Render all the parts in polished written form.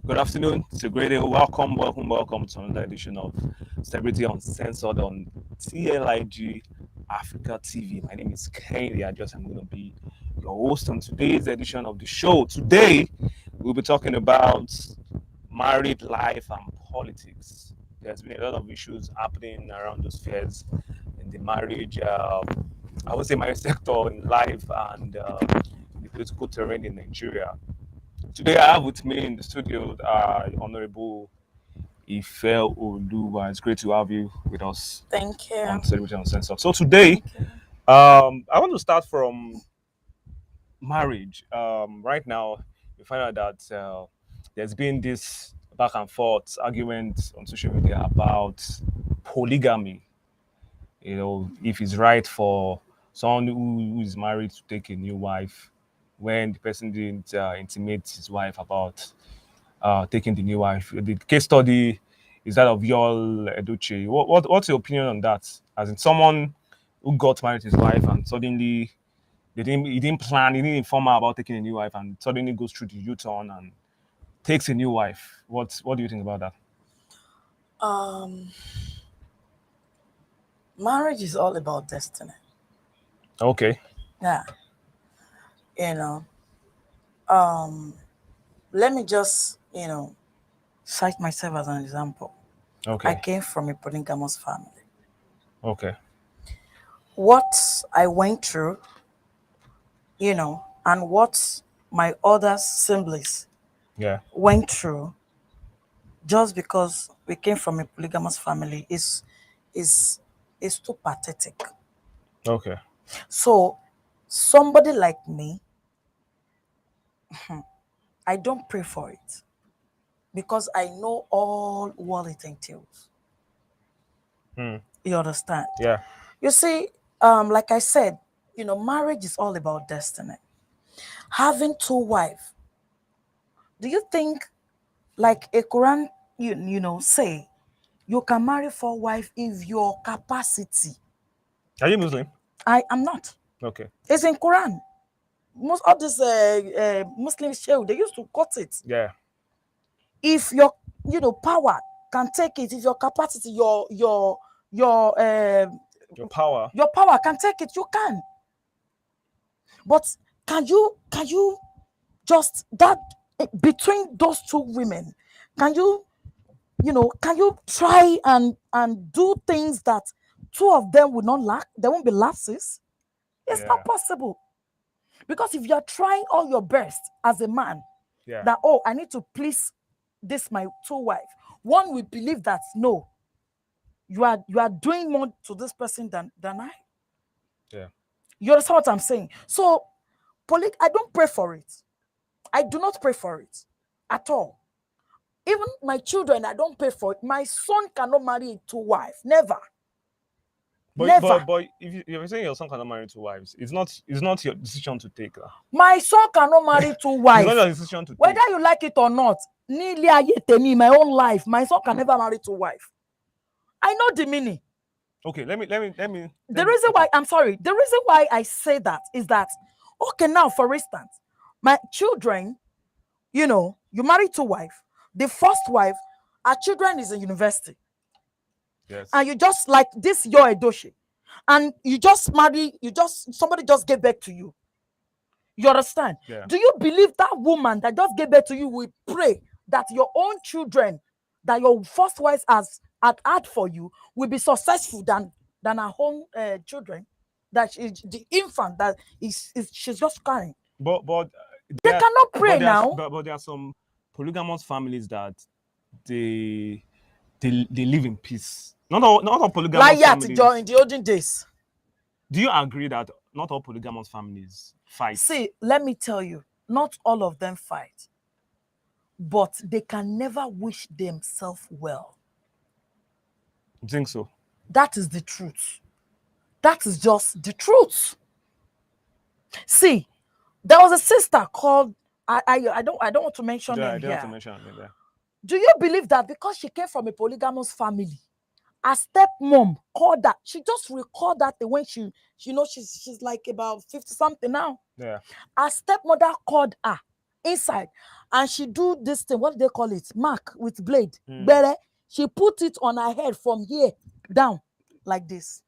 Good afternoon. It's a great day. Welcome to another edition of Celebrity Uncensored on TLIG Africa TV. My name is Kennedy. I'm going to be your host on today's edition of the show. Today, we'll be talking about married life and politics. There's been a lot of issues happening around those spheres in the marriage, I would say marriage sector in life and the political terrain in Nigeria. Today I have with me in the studio Honorable Ife Oluwa. It's great to have you with us Thank you. on Celebrity Uncensored. So today, I want to start from marriage. Right now, you find out that there's been this back and forth argument on social media about polygamy. You know, if it's right for someone who is married to take a new wife when the person didn't intimate his wife about taking the new wife. The case study is that of Yul Edochie. What's your opinion on that? As in someone who got married to his wife and suddenly he didn't plan, he didn't inform her about taking a new wife and suddenly goes through the U-turn and takes a new wife. What do you think about that? Marriage is all about destiny. Okay. Yeah. You know, let me just, cite myself as an example. I Okay. came from a polygamous family. Okay. What I went through, and what my other siblings Yeah. went through just because we came from a polygamous family is is too pathetic. Okay. So somebody like me, I don't pray for it because I know all what it entails. Hmm. You understand? Yeah. You see, like I said, marriage is all about destiny. Having two wives, do you think, like a Quran, say you can marry four wives if your capacity? Are you Muslim? I am not. Okay. It's in Quran. Most of this Muslim show they used to cut it. Yeah. If your power can take it, if your capacity, your Your power. your power can take it, you can. But can you just that between those two women, can you try and do things that two of them will not lack? There won't be lapses. It's Yeah. not possible. Because if you're trying all your best as a man, Yeah. that I need to please this my two wife, one will believe that no, you are doing more to this person than I. Yeah. You understand what I'm saying? So I don't pray for it. I do not pray for it at all. Even my children, I don't pay for it. My son cannot marry two wives. Never. Never. But if you're saying your son cannot marry two wives, it's not your decision to take. My son cannot marry two It's wives. not your decision to take. Whether you like it or not, my own life, my son can never marry two wives. I know the meaning. Okay, let me. The reason why I say that is that, okay, now for instance, my children, you marry two wives. The first wife, our children is in university. Yes. And you just like this your Edoshi, and you just marry, somebody just gave birth to you. You understand? Yeah. Do you believe that woman that just gave birth to you will pray that your own children that your first wife had for you will be successful than her own children, that the infant that she's just carrying? But They cannot pray now. But there are some polygamous families that they live in peace. Not all polygamous Like families. in the olden days. Do you agree that not all polygamous families fight? See, let me tell you, not all of them fight, but they can never wish themselves well. You think so? That is the truth. That is just the truth. See, there was a sister called I don't want to mention Yeah, I name don't have to here. mention it. Yeah. Do you believe that because she came from a polygamous family, her stepmom called that? She just recalled that when she's like about 50 something now. Yeah. Her stepmother called her inside, and she do this thing, what do they call it, mark with blade, Mm. bere. She put it on her head from here down like this.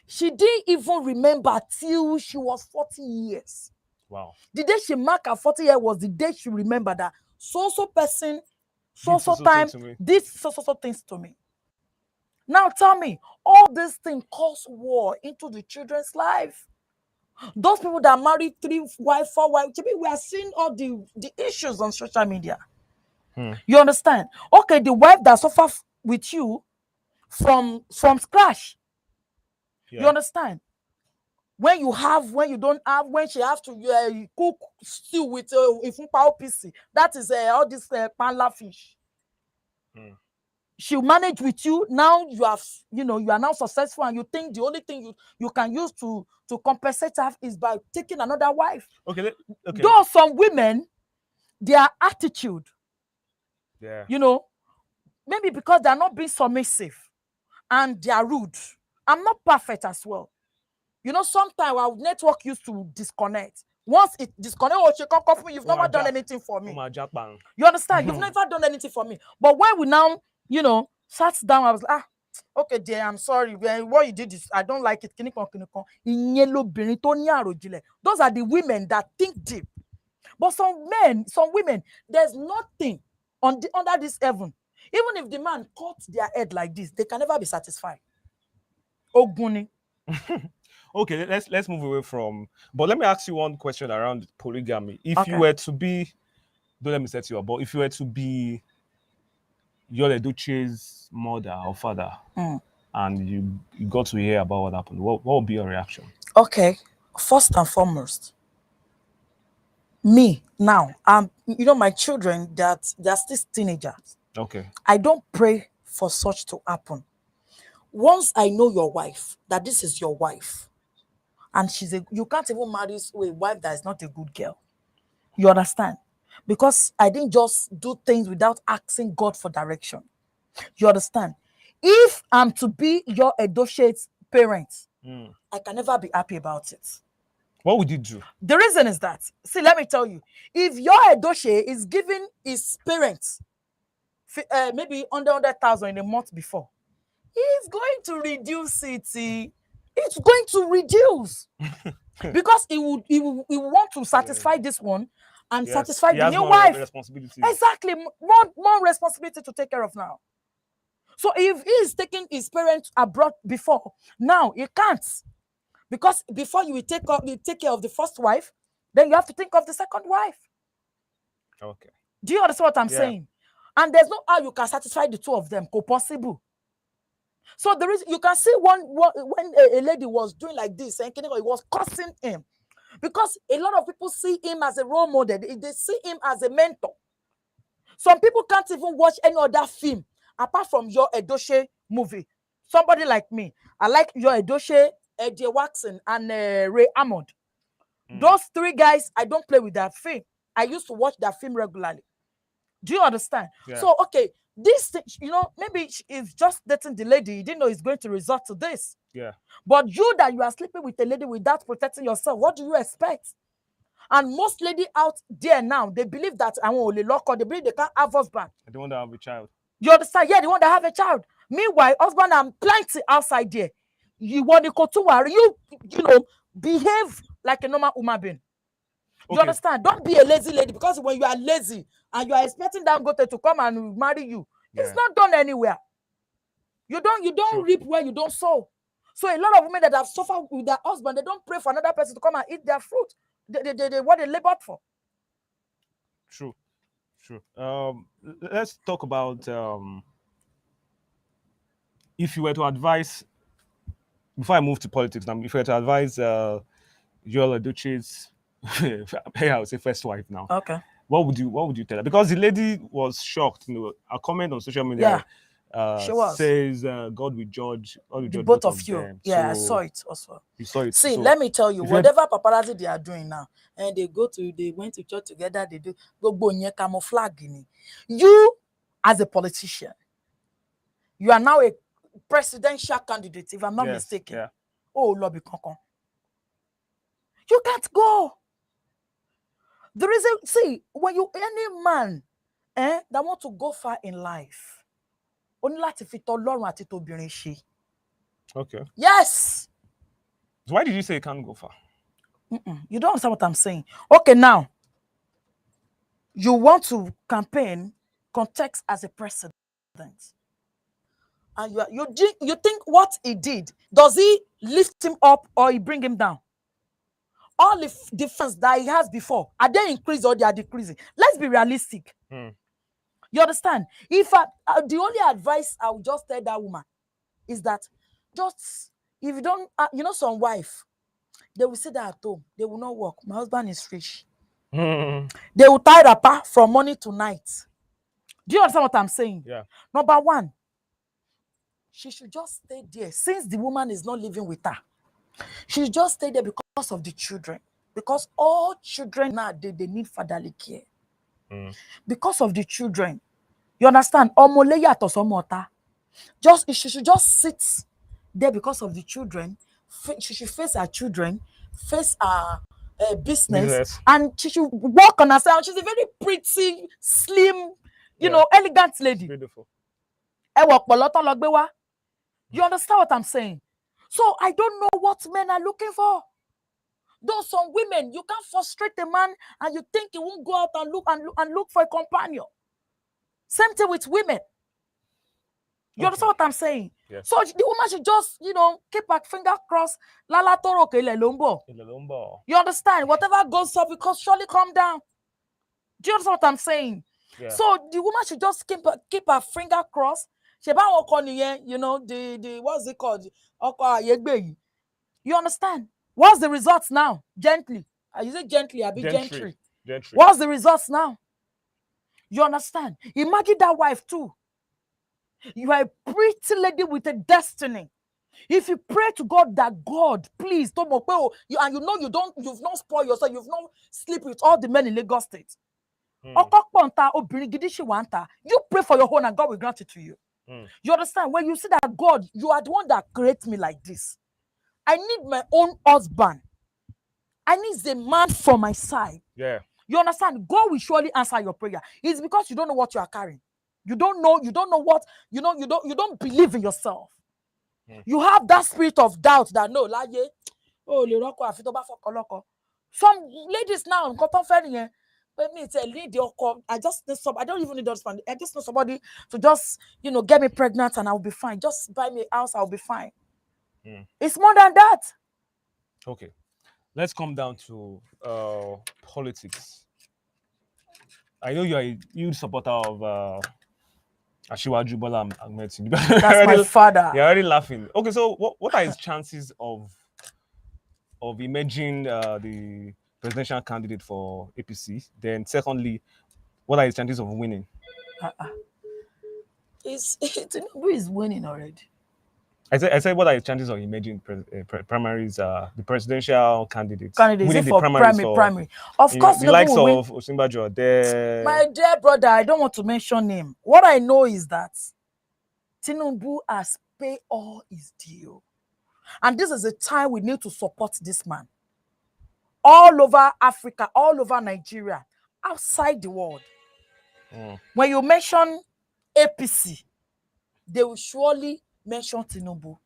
She didn't even remember till she was 40 years. Wow. The day she marked her 40 years was the day she remembered that so person, Did so thing time, to me. this so things to me. Now tell me, all this thing cause war into the children's life. Those people that marry 3 wives, 4 wives, we are seeing all the issues on social media. You understand? Okay, the wife that suffer with you from scratch. Yeah. You understand? When you have, when you don't have, when she have to cook stew with PC, that is all this panla fish. She'll manage with you. Now you have, you are now successful, and you think the only thing you can use to compensate her is by taking another wife. Okay. Though some women, their attitude, Yeah. maybe because they're not being submissive and they are rude. I'm not perfect as well. Sometimes our network used to disconnect. Once it disconnect, she can't come for me. You've never done anything for me. You understand? You've never done anything for me. But when we now, sat down, I was like, okay, dear, I'm sorry. What you did is, I don't like it. Those are the women that think deep. But some women, there's nothing under this heaven. Even if the man cuts their head like this, they can never be satisfied. Oguni. Okay, let's move away from. But let me ask you one question around polygamy. If you were to be, don't let me set you up, but if you were to be Yul Edochie's mother or father, and you got to hear about what happened, what would be your reaction? Okay, first and foremost, me now, my children, they're still teenagers. Okay. I don't pray for such to happen. Once I know your wife, that this is your wife, and you can't even marry a wife that is not a good girl. You understand? Because I didn't just do things without asking God for direction. You understand? If I'm to be Yul Edochie's parent, I can never be happy about it. What would you do? The reason is that, see, let me tell you, if Yul Edochie is giving his parents maybe 100,000 in a month before, he's going to reduce it. It's going to reduce because he will want to satisfy this one and satisfy the new wife. Exactly, more responsibility to take care of now. So if he is taking his parents abroad before, now he can't, because before you will take care of the first wife, then you have to think of the second wife. Okay. Do you understand what I'm saying? And there's no how you can satisfy the two of them. Possible. So there is, you can see when a lady was doing like this, and it was cursing him, because a lot of people see him as a role model. They see him as a mentor. Some people can't even watch any other film apart from Yul Edochie movie. Somebody like me, I like Yul Edochie, Eddie Watson, and Ray Ahmad. Those 3 guys, I don't play with that film. I used to watch that film regularly. Do you understand? Yeah. So, okay, this thing, maybe it's just dating the lady. You didn't know it's going to result to this. Yeah. But you are sleeping with a lady without protecting yourself, what do you expect? And most ladies out there now, they believe that I want only lock, or they believe they can't have husband. They want to have a child. You understand? Yeah, they want to have a child. Meanwhile, husband and plenty outside there. You want to go to worry. You behave like a normal human being. You understand? Don't be a lazy lady, because when you are lazy and you are expecting Dangote to come and marry you, it's not done anywhere. You don't reap where you don't sow. So a lot of women that have suffered with their husband, they don't pray for another person to come and eat their fruit. They what they labored for. True. Let's talk about if you were to advise, before I move to politics now, if you were to advise Yul Edochie's I would say first wife now. Okay. What would you tell her? Because the lady was shocked. A comment on social media says God will judge both of you. them. Yeah, so, I saw it also. You saw it. See, so, let me tell you, whatever paparazzi they are doing now, and they went to church together, they do go camouflage. You, as a politician, you are now a presidential candidate, if I'm not mistaken. Yeah. Oh, lobby concon. You can't go. The reason, see, when you any man that want to go far in life, only láti fi t'Ọlọ́run àti t'obìnrin ṣe. Okay. Yes. So why did you say you can't go far? You don't understand what I'm saying. Okay, now you want to campaign context as a president, and you think what he did, does he lift him up or he bring him down? All the difference that he has before, are they increasing or they are decreasing? Let's be realistic. You understand? If the only advice I would just tell that woman is that just, if you don't, some wife, they will sit there at home, they will not work. My husband is rich. They will tie wrapper from morning to night. Do you understand what I'm saying? Yeah. Number one, she should just stay there. Since the woman is not living with her, she should just stay there because of the children. Because all children now, they need fatherly care. Because of the children. You understand? She should just sit there because of the children. She should face her children, face her business, and she should work on herself. She's a very pretty, slim, elegant lady. Beautiful. You understand what I'm saying? So I don't know what men are looking for. Though some women, you can't frustrate a man and you think he won't go out and look for a companion. Same thing with women. You understand what I'm saying? Yes. So the woman should just, keep her finger crossed. Lala toro ke lombo. You understand? Whatever goes up, it can surely come down. Do you understand what I'm saying? Yeah. So the woman should just keep her finger crossed. The what's it called? You understand? What's the results now? Gently. You say gently, I be gentry. What's the results now? You understand? Imagine that wife too. You are a pretty lady with a destiny. If you pray to God that God, please, you've not spoiled yourself, you've not slept with all the men in Lagos State. You pray for your own and God will grant it to you. You understand? When you see that God, you are the one that creates me like this. I need my own husband. I need a man for my side. Yeah. You understand? God will surely answer your prayer. It's because you don't know what you are carrying. You don't know what, you don't believe in yourself. You have that spirit of doubt that no, some ladies now, I just need I don't even need husband. I just need somebody to just, get me pregnant and I'll be fine. Just buy me a house, I'll be fine. It's more than that. Okay. Let's come down to politics. I know you are a huge supporter of Asiwaju Bola Ahmed Tinubu. That's my father. You're already laughing. Okay, so what are his chances of emerging the presidential candidate for APC? Then secondly, what are his chances of winning? Tinubu is winning already. I said what are his chances of emerging primaries, the presidential candidates winning the primary. Of course, the likes of Osinbajo there. My dear brother, I don't want to mention him. What I know is that Tinubu has paid all his due. And this is a time we need to support this man. All over Africa, all over Nigeria, outside the world. When you mention APC, they will surely mention Tinubu.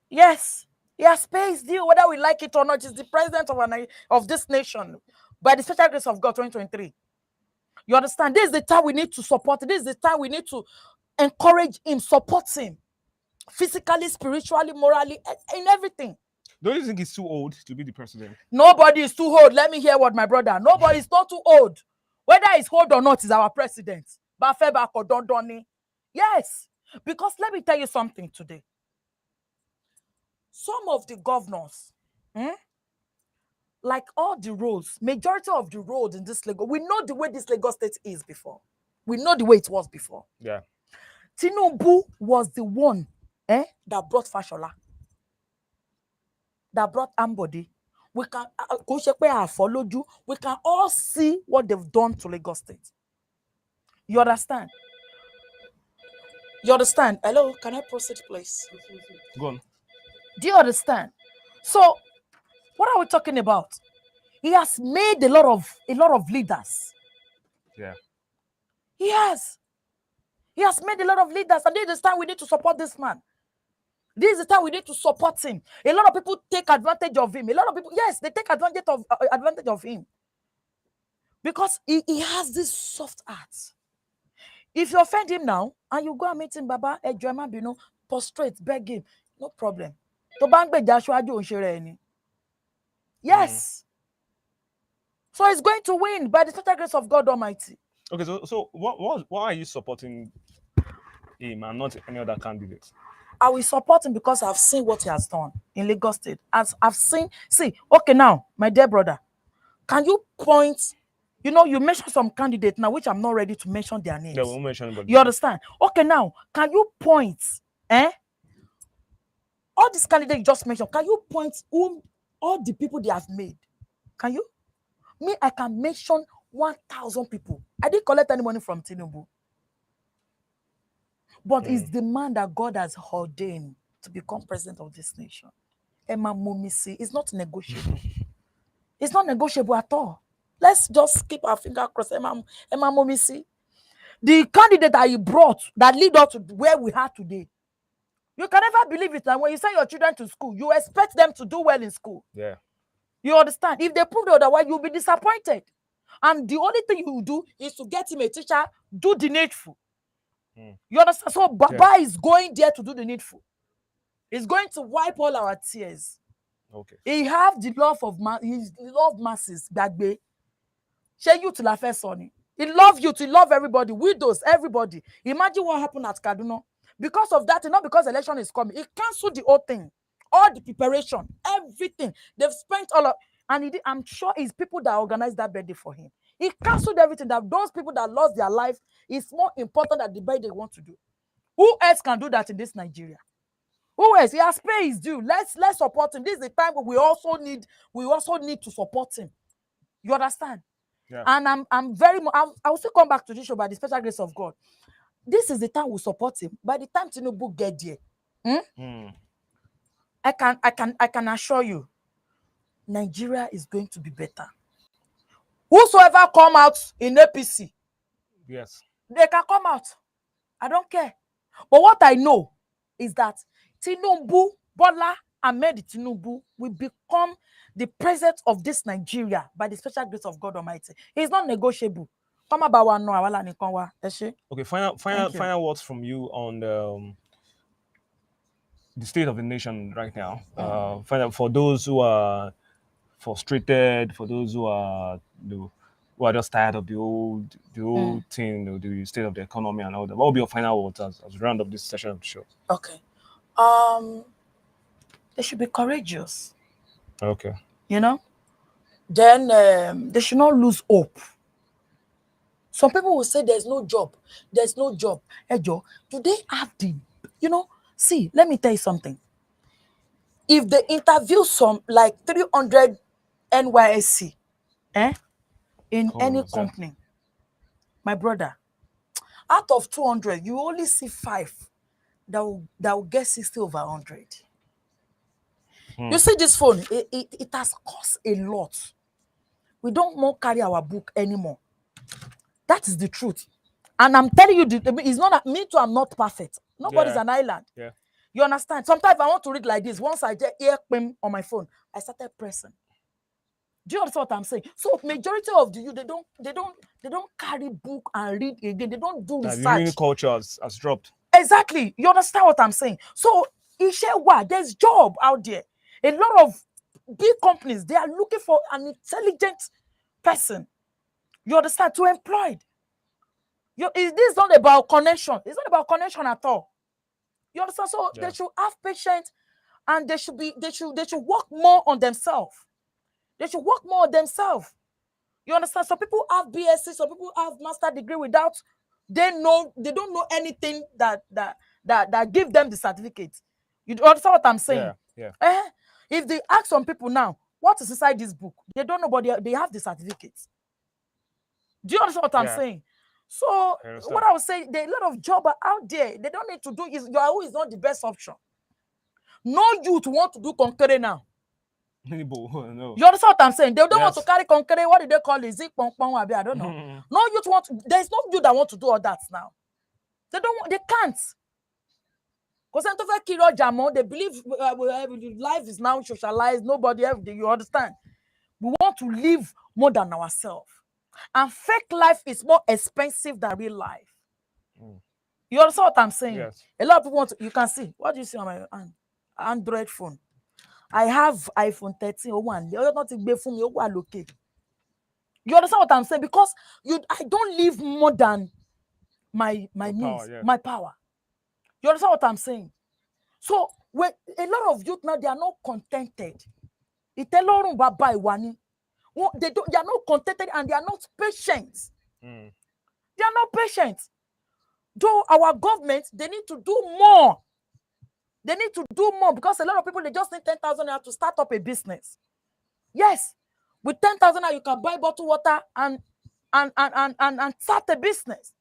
Yes, he has paid his due, whether we like it or not. He's the president of this nation by the special grace of God 2023. You understand? This is the time we need to support. This is the time we need to encourage him, support him. Physically, spiritually, morally, in everything. Don't you think he's too old to be the president? Nobody is too old. Let me hear what my brother. Nobody is not too old. Whether he's old or not, is our president. Yes. Because let me tell you something today. Some of the governors, like all the roads, majority of the roads in this Lagos, we know the way this Lagos State is before. We know the way it was before. Yeah. Tinubu was the one that brought Fashola, that brought Ambody. We can followed you. We can all see what they've done to Lagos State. You understand? You understand? Hello, can I proceed, please? Go on. Do you understand? So, what are we talking about? He has made a lot of leaders. Yeah. He has. He has made a lot of leaders, and this is the time we need to support this man. This is the time we need to support him. A lot of people take advantage of him. A lot of people, yes, they take advantage of him because he has this soft heart. If you offend him now and you go and meet him, Baba, prostrate, beg him, no problem. Yes. So he's going to win by the special grace of God Almighty. Okay, so why are you supporting him and not any other candidate? I will support him because I've seen what he has done in Lagos State. As I've seen, okay, now, my dear brother, can you point? You mentioned some candidate now, which I'm not ready to mention their names. Yeah, we'll mention it, but you understand? Okay, now, can you point? All these candidates you just mentioned, can you point all the people they have made? Can you? Me, I can mention 1,000 people. I didn't collect any money from Tinubu. But it's the man that God has ordained to become president of this nation. Emma Momisi is not negotiable. It's not negotiable at all. Let's just keep our finger crossed. Emma Momisi, the candidate that he brought that lead us to where we are today. You can never believe it that when you send your children to school, you expect them to do well in school. Yeah. You understand? If they prove otherwise, you'll be disappointed. And the only thing you will do is to get him a teacher, do the needful. You understand? So Baba is going there to do the needful. He's going to wipe all our tears. Okay. He have the love of he love masses. Bagbe. Share you to la first sonny. He love you to love everybody, widows, everybody. Imagine what happened at Kaduna. Because of that, not because election is coming. He canceled the whole thing, all the preparation, everything. They've spent all of, and I'm sure it's people that organized that birthday for him. He canceled everything. That those people that lost their life is more important than the birthday they want to do. Who else can do that in this Nigeria? Who else? He has paid his due. Let's support him. This is the time we also need to support him. You understand? Yeah. And I'm very much. I'll still come back to this show by the special grace of God. This is the time we support him. By the time Tinubu get there, I can assure you, Nigeria is going to be better. Whosoever come out in APC, yes, they can come out. I don't care. But what I know is that Tinubu, Bola Ahmed Tinubu, will become the president of this Nigeria by the special grace of God Almighty. It's not negotiable. Okay, final words from you on the state of the nation right now. For those who are frustrated, for those who are just tired of the old thing, the state of the economy and all that. What will be your final words as we round up this session of the show? Okay. They should be courageous. Okay. Then they should not lose hope. Some people will say there's no job. There's no job. Hey, Joe, do they have the, see, let me tell you something. If they interview some like 300 NYSC in any company, my brother, out of 200, you only see 5 that will get 60 over 100. You see this phone, it has cost a lot. We don't more carry our book anymore. That is the truth. And I'm telling you, it's not me too, I'm not perfect. Nobody's an island. Yeah. You understand? Sometimes I want to read like this. Once I get ear ping on my phone, I started pressing. Do you understand what I'm saying? So majority of the youth, they don't carry book and read again. They don't do research. The reading culture has dropped. Exactly. You understand what I'm saying? So there's job out there. A lot of big companies, they are looking for an intelligent person. You understand? To employ. This is not about connection. It's not about connection at all. You understand? So they should have patience, and they should work more on themselves. They should work more on themselves. You understand? Some people have BSc, some people have master degree without they don't know anything that give them the certificate. You understand what I'm saying? Yeah. If they ask some people now, what is inside this book? They don't know, but they have the certificate. Do you understand what I'm saying? So what I would say, there are a lot of jobs out there. They don't need to do Yahoo is not the best option. No youth want to do concurrent now. No. You understand what I'm saying? They don't want to Yes. carry concrete. What do they call it? Zik pong pong abi, I don't know. No youth want to, there's no youth that want to do all that now. They don't want, they can't. Because they believe life is now socialized. Nobody everything. You understand? We want to live more than ourselves. And fake life is more expensive than real life. You understand what I'm saying? Yes. A lot of people want to, you can see. What do you see on my hand? Android phone. I have iPhone 13 or one. You're not to be for me. Okay. You understand what I'm saying? Because I don't live more than my means, power, yes. my power. You understand what I'm saying? So when a lot of youth now, they are not contented. They are not contented and they are not patient. They are not patient. Though our government, they need to do more. They need to do more because a lot of people, they just need 10,000 naira to start up a business. Yes, with 10,000 naira, you can buy bottled water and start a business.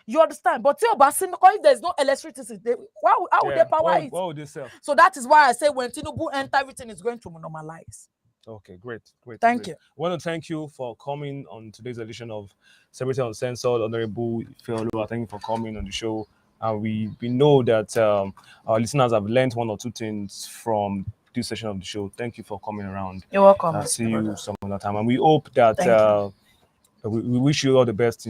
You understand? But because if there's no electricity, how would they power it? What would they sell? So that is why I say when Tinubu enter, everything is going to normalize. Okay, great. Thank you. I want to thank you for coming on today's edition of Celebrity Uncensored. Honorable Ifeoluwa, thank you for coming on the show. And we know that our listeners have learned one or two things from this session of the show. Thank you for coming around. You're welcome. See you some other time. And we hope that we wish you all the best in